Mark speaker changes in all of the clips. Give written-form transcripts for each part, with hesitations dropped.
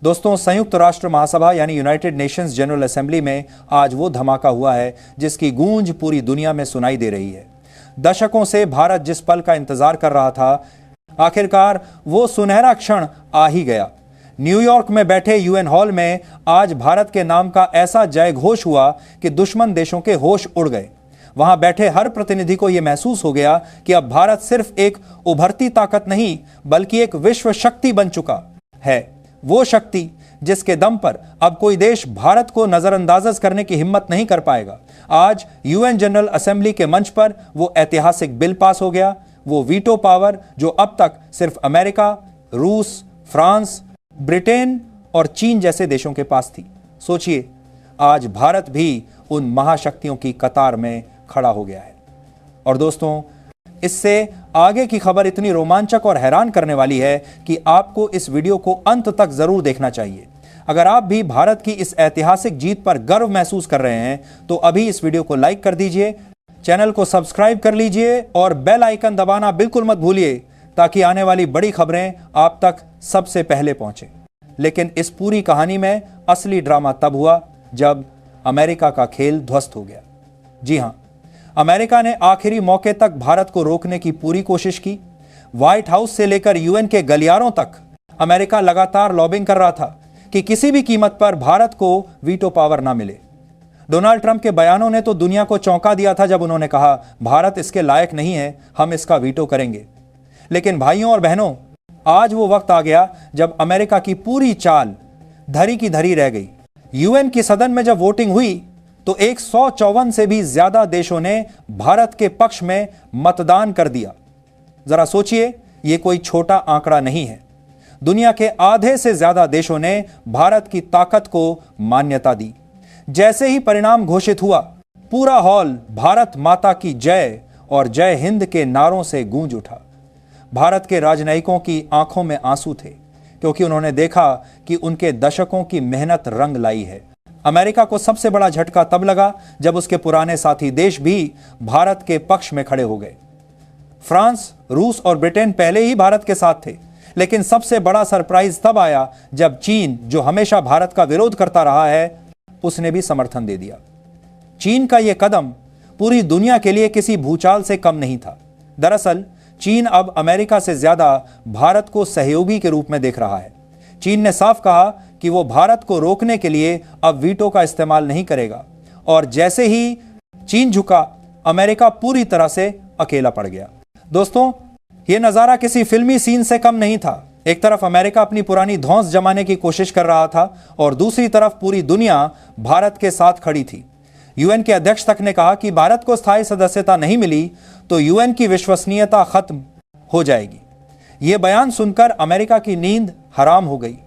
Speaker 1: दोस्तों, संयुक्त राष्ट्र महासभा यानी यूनाइटेड नेशंस जनरल असेंबली में आज वो धमाका हुआ है जिसकी गूंज पूरी दुनिया में सुनाई दे रही है। दशकों से भारत जिस पल का इंतजार कर रहा था, आखिरकार वो सुनहरा क्षण आ ही गया। न्यूयॉर्क में बैठे यूएन हॉल में आज भारत के नाम का ऐसा जयघोष हुआ कि दुश्मन देशों के होश उड़ गए। वहां बैठे हर प्रतिनिधि को यह महसूस हो गया कि अब भारत सिर्फ एक उभरती ताकत नहीं बल्कि एक विश्व शक्ति बन चुका है। वो शक्ति जिसके दम पर अब कोई देश भारत को नजरअंदाज करने की हिम्मत नहीं कर पाएगा। आज यूएन जनरल असेंबली के मंच पर वो ऐतिहासिक बिल पास हो गया, वो वीटो पावर जो अब तक सिर्फ अमेरिका, रूस, फ्रांस, ब्रिटेन और चीन जैसे देशों के पास थी। सोचिए, आज भारत भी उन महाशक्तियों की कतार में खड़ा हो गया है। और दोस्तों, इससे आगे की खबर इतनी रोमांचक और हैरान करने वाली है कि आपको इस वीडियो को अंत तक जरूर देखना चाहिए। अगर आप भी भारत की इस ऐतिहासिक जीत पर गर्व महसूस कर रहे हैं तो अभी इस वीडियो को लाइक कर दीजिए, चैनल को सब्सक्राइब कर लीजिए और बेल आइकन दबाना बिल्कुल मत भूलिए ताकि आने वाली बड़ी खबरें आप तक सबसे पहले पहुंचे। लेकिन इस पूरी कहानी में असली ड्रामा तब हुआ जब अमेरिका का खेल ध्वस्त हो गया। जी हां, अमेरिका ने आखिरी मौके तक भारत को रोकने की पूरी कोशिश की। व्हाइट हाउस से लेकर यूएन के गलियारों तक अमेरिका लगातार लॉबिंग कर रहा था कि किसी भी कीमत पर भारत को वीटो पावर ना मिले। डोनाल्ड ट्रंप के बयानों ने तो दुनिया को चौंका दिया था जब उन्होंने कहा, भारत इसके लायक नहीं है, हम इसका वीटो करेंगे। लेकिन भाइयों और बहनों, आज वो वक्त आ गया जब अमेरिका की पूरी चाल धरी की धरी रह गई। यूएन की सदन में जब वोटिंग हुई तो 154 से भी ज्यादा देशों ने भारत के पक्ष में मतदान कर दिया। जरा सोचिए, यह कोई छोटा आंकड़ा नहीं है। दुनिया के आधे से ज्यादा देशों ने भारत की ताकत को मान्यता दी। जैसे ही परिणाम घोषित हुआ, पूरा हॉल भारत माता की जय और जय हिंद के नारों से गूंज उठा। भारत के राजनयिकों की आंखों में आंसू थे क्योंकि उन्होंने देखा कि उनके दशकों की मेहनत रंग लाई है। अमेरिका को सबसे बड़ा झटका तब लगा जब उसके पुराने साथी देश भी भारत के पक्ष में खड़े हो गए। फ्रांस, रूस और ब्रिटेन पहले ही भारत के साथ थे, लेकिन सबसे बड़ा सरप्राइज तब आया जब चीन, जो हमेशा भारत का विरोध करता रहा है, उसने भी समर्थन दे दिया। चीन का यह कदम पूरी दुनिया के लिए किसी भूचाल से कम नहीं था। दरअसल चीन अब अमेरिका से ज्यादा भारत को सहयोगी के रूप में देख रहा है। चीन ने साफ कहा कि वो भारत को रोकने के लिए अब वीटो का इस्तेमाल नहीं करेगा, और जैसे ही चीन झुका, अमेरिका पूरी तरह से अकेला पड़ गया। दोस्तों, यह नजारा किसी फिल्मी सीन से कम नहीं था। एक तरफ अमेरिका अपनी पुरानी धौंस जमाने की कोशिश कर रहा था और दूसरी तरफ पूरी दुनिया भारत के साथ खड़ी थी। यूएन के अध्यक्ष तक ने कहा कि भारत को स्थायी सदस्यता नहीं मिली तो यूएन की विश्वसनीयता खत्म हो जाएगी। यह बयान सुनकर अमेरिका की नींद हराम हो गई।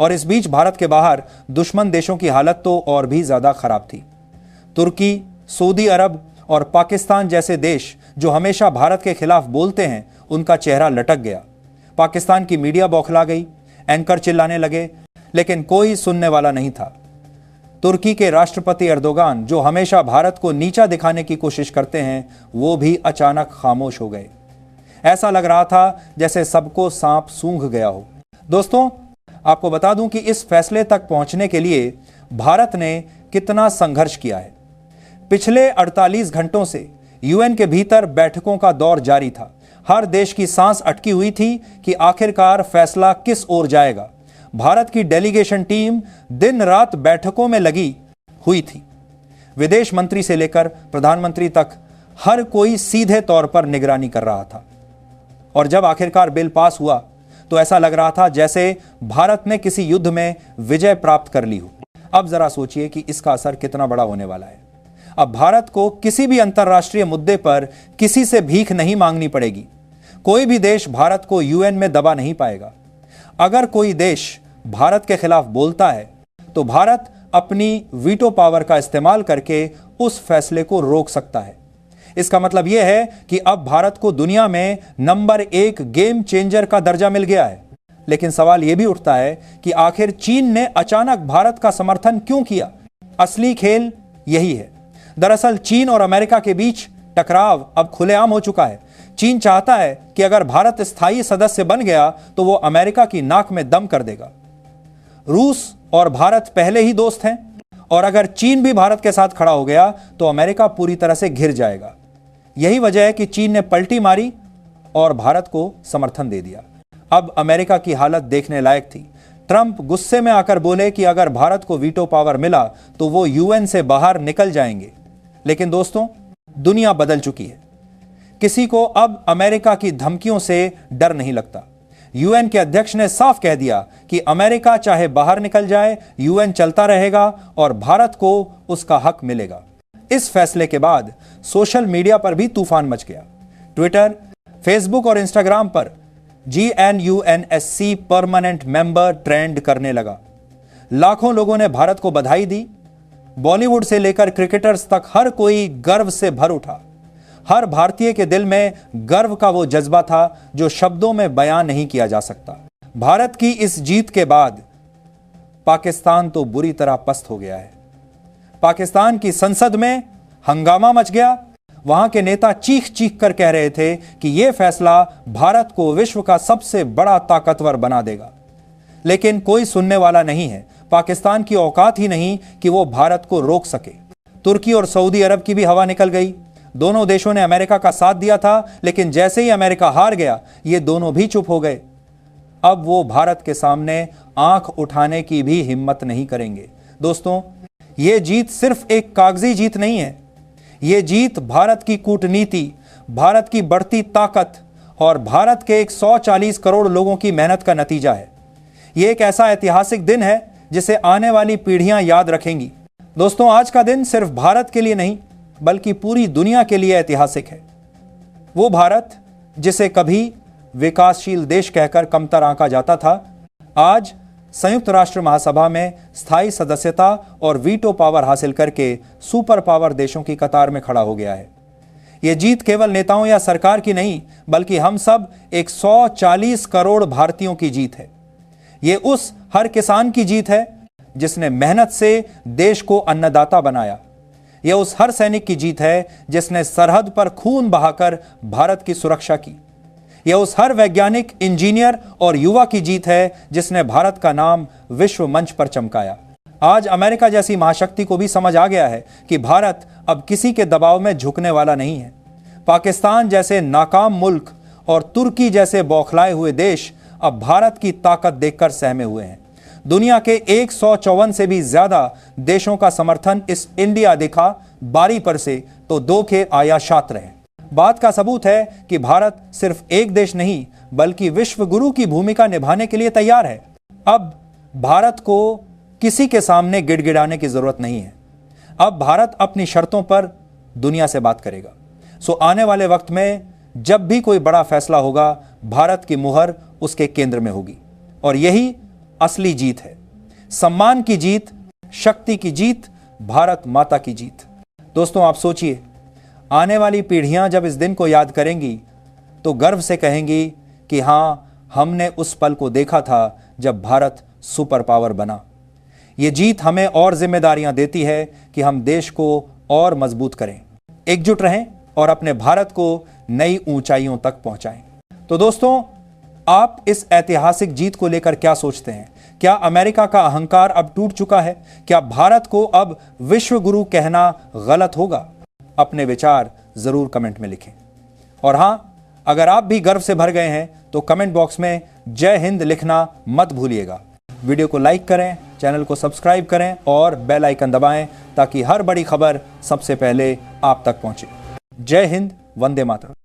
Speaker 1: और इस बीच भारत के बाहर दुश्मन देशों की हालत तो और भी ज्यादा खराब थी। तुर्की, सऊदी अरब और पाकिस्तान जैसे देश जो हमेशा भारत के खिलाफ बोलते हैं, उनका चेहरा लटक गया। पाकिस्तान की मीडिया बौखला गई, एंकर चिल्लाने लगे, लेकिन कोई सुनने वाला नहीं था। तुर्की के राष्ट्रपति एर्दोगान, जो हमेशा भारत को नीचा दिखाने की कोशिश करते हैं, वो भी अचानक खामोश हो गए। ऐसा लग रहा था जैसे सबको सांप सूंघ गया हो। दोस्तों, आपको बता दूं कि इस फैसले तक पहुंचने के लिए भारत ने कितना संघर्ष किया है। पिछले 48 घंटों से यूएन के भीतर बैठकों का दौर जारी था। हर देश की सांस अटकी हुई थी कि आखिरकार फैसला किस ओर जाएगा। भारत की डेलीगेशन टीम दिन रात बैठकों में लगी हुई थी। विदेश मंत्री से लेकर प्रधानमंत्री तक हर कोई सीधे तौर पर निगरानी कर रहा था। और जब आखिरकार बिल पास हुआ तो ऐसा लग रहा था जैसे भारत ने किसी युद्ध में विजय प्राप्त कर ली हो। अब जरा सोचिए कि इसका असर कितना बड़ा होने वाला है। अब भारत को किसी भी अंतर्राष्ट्रीय मुद्दे पर किसी से भीख नहीं मांगनी पड़ेगी। कोई भी देश भारत को यूएन में दबा नहीं पाएगा। अगर कोई देश भारत के खिलाफ बोलता है तो भारत अपनी वीटो पावर का इस्तेमाल करके उस फैसले को रोक सकता है। इसका मतलब यह है कि अब भारत को दुनिया में नंबर 1 गेम चेंजर का दर्जा मिल गया है। लेकिन सवाल यह भी उठता है कि आखिर चीन ने अचानक भारत का समर्थन क्यों किया? असली खेल यही है। दरअसल चीन और अमेरिका के बीच टकराव अब खुलेआम हो चुका है। चीन चाहता है कि अगर भारत स्थायी सदस्य बन गया तो वो अमेरिका की नाक में दम कर देगा। रूस और भारत पहले ही दोस्त हैं और अगर चीन भी भारत के साथ खड़ा हो गया तो अमेरिका पूरी तरह से घिर जाएगा। यही वजह है कि चीन ने पलटी मारी और भारत को समर्थन दे दिया। अब अमेरिका की हालत देखने लायक थी। ट्रंप गुस्से में आकर बोले कि अगर भारत को वीटो पावर मिला तो वो यूएन से बाहर निकल जाएंगे। लेकिन दोस्तों, दुनिया बदल चुकी है। किसी को अब अमेरिका की धमकियों से डर नहीं लगता। यूएन के अध्यक्ष ने साफ कह दिया कि अमेरिका चाहे बाहर निकल जाए, यूएन चलता रहेगा और भारत को उसका हक मिलेगा। इस फैसले के बाद सोशल मीडिया पर भी तूफान मच गया। ट्विटर, फेसबुक और इंस्टाग्राम पर GNUNSC परमानेंट मेंबर ट्रेंड करने लगा। लाखों लोगों ने भारत को बधाई दी। बॉलीवुड से लेकर क्रिकेटर्स तक हर कोई गर्व से भर उठा। हर भारतीय के दिल में गर्व का वो जज्बा था जो शब्दों में बयां नहीं किया जा सकता। भारत की इस जीत के बाद पाकिस्तान तो बुरी तरह पस्त हो गया है। पाकिस्तान की संसद में हंगामा मच गया। वहां के नेता चीख चीख कर कह रहे थे कि यह फैसला भारत को विश्व का सबसे बड़ा ताकतवर बना देगा। लेकिन कोई सुनने वाला नहीं है। पाकिस्तान की औकात ही नहीं कि वो भारत को रोक सके। तुर्की और सऊदी अरब की भी हवा निकल गई। दोनों देशों ने अमेरिका का साथ दिया था, लेकिन जैसे ही अमेरिका हार गया, ये दोनों भी चुप हो गए। अब वो भारत के सामने आंख उठाने की भी हिम्मत नहीं करेंगे। दोस्तों, ये जीत सिर्फ एक कागजी जीत नहीं है। ये जीत भारत की कूटनीति, भारत की बढ़ती ताकत और भारत के 140 करोड़ लोगों की मेहनत का नतीजा है। ये एक ऐसा ऐतिहासिक दिन है जिसे आने वाली पीढ़ियां याद रखेंगी। दोस्तों, आज का दिन सिर्फ भारत के लिए नहीं बल्कि पूरी दुनिया के लिए ऐतिहासिक है। वो भारत जिसे कभी विकासशील देश कहकर कमतर आंका जाता था, आज संयुक्त राष्ट्र महासभा में स्थायी सदस्यता और वीटो पावर हासिल करके सुपर पावर देशों की कतार में खड़ा हो गया है। यह जीत केवल नेताओं या सरकार की नहीं बल्कि हम सब 140 करोड़ भारतीयों की जीत है। यह उस हर किसान की जीत है जिसने मेहनत से देश को अन्नदाता बनाया। यह उस हर सैनिक की जीत है जिसने सरहद पर खून बहाकर भारत की सुरक्षा की। यह उस हर वैज्ञानिक, इंजीनियर और युवा की जीत है जिसने भारत का नाम विश्व मंच पर चमकाया। आज अमेरिका जैसी महाशक्ति को भी समझ आ गया है कि भारत अब किसी के दबाव में झुकने वाला नहीं है। पाकिस्तान जैसे नाकाम मुल्क और तुर्की जैसे बौखलाए हुए देश अब भारत की ताकत देखकर सहमे हुए हैं। दुनिया के 154 से भी ज्यादा देशों का समर्थन इस इंडिया दिखा बारी पर से तो 2 के आया शात्र है। बात का सबूत है कि भारत सिर्फ एक देश नहीं बल्कि विश्व गुरु की भूमिका निभाने के लिए तैयार है। अब भारत को किसी के सामने गिड़गिड़ाने की जरूरत नहीं है। अब भारत अपनी शर्तों पर दुनिया से बात करेगा। सो आने वाले वक्त में जब भी कोई बड़ा फैसला होगा, भारत की मुहर उसके केंद्र में होगी और यही असली जीत है। सम्मान की जीत, शक्ति की जीत, भारत माता की जीत। दोस्तों, आप सोचिए, आने वाली पीढ़ियां जब इस दिन को याद करेंगी तो गर्व से कहेंगी कि हां, हमने उस पल को देखा था जब भारत सुपर पावर बना। यह जीत हमें और जिम्मेदारियां देती है कि हम देश को और मजबूत करें, एकजुट रहें और अपने भारत को नई ऊंचाइयों तक पहुंचाएं। तो दोस्तों, आप इस ऐतिहासिक जीत को लेकर क्या सोचते हैं? क्या अमेरिका का अहंकार अब टूट चुका है? क्या भारत को अब विश्व गुरु कहना गलत होगा? अपने विचार जरूर कमेंट में लिखें। और हां, अगर आप भी गर्व से भर गए हैं तो कमेंट बॉक्स में जय हिंद लिखना मत भूलिएगा। वीडियो को लाइक करें, चैनल को सब्सक्राइब करें और बेल आइकन दबाएं ताकि हर बड़ी खबर सबसे पहले आप तक पहुंचे। जय हिंद, वंदे मातरम।